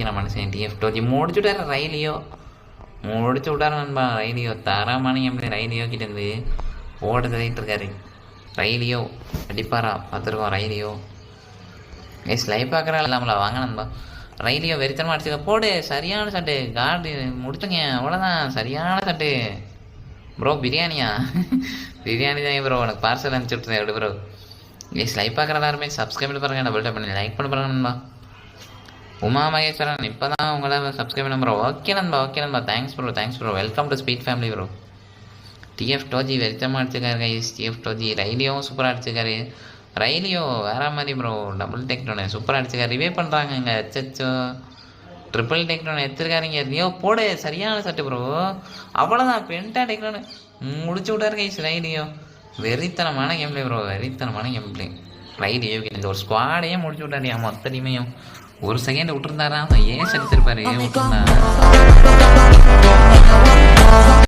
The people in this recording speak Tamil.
அடிக்கிறான் மனுஷன். டிஎஃப் டோஜி முடிச்சு விட்டாரு. ரயிலியோ முடிச்சு விட்டாரு நண்பா. ரயிலியோ தரமான எப்படி ரயிலியோ கிட்டேருந்து ஓட தள்ளிட்டு இருக்காரு. ரயிலியோ அடிப்பாரா பார்த்துருக்கோம். ரயிலியோ லைவ் பார்க்குறா இல்லாமல வாங்க நண்பா. ரயிலியோ வெறித்தனமாக அடிச்சுக்க போடு. சரியான சட்டு கார்டு முடிச்சுங்க. அவ்வளோதான் சரியான சட்டு ப்ரோ. பிரியாணியா? பிரியாணி தான் ப்ரோ. உனக்கு பார்சல் அனுப்பிச்சி விட்டுருந்தேன் எப்படி ப்ரோ. லைவ் பார்க்குற எல்லாருமே சப்ஸ்கிரைப் பண்ணி பாருங்க. டபுள் டேப் பண்ணி லைக் பண்ண பாருங்க நண்பா. உமா மகேஸ்வரன் இப்போ தான் உங்களை சப்ஸ்கிரைப் பண்ண ப்ரோ. ஓகே நண்பா ஓகே நண்பா. Thanks bro. Welcome to speed family bro. TF Doji வெறித்தமாக அடிச்சுக்காரு கைஸ். டிஎஃப் டோஜி ரயிலியோவும் சூப்பராக அடிச்சுக்காரு. ரயிலியோ வேற மாதிரி ப்ரோ. டபுள் டெக்டோனு சூப்பராக அடிச்சுக்காரு. ரிவே பண்ணுறாங்க இங்கே. அச்சோ ட்ரிபிள் டெக்டோன் எடுத்துருக்காருங்க. ரியோ போடு. சரியான சட்டு ப்ரோ. அவ்வளோதான் பென்டா டெக்டோனு முடிச்சு விட்டாரு கைஸ். ரயிலியோ வெறித்தனமான கேம் பிளே ப்ரோ. வெறித்தனமான கேம் பிளே. ரயிலியோ இந்த ஒரு ஸ்குவாடையே முடிச்சு விட்டாரு. மொத்த டீமையும் ஒரு செகண்ட் விட்டுருந்தாரா. அவன் ஏன் செலுத்திருப்பாரு விட்டுருந்தா.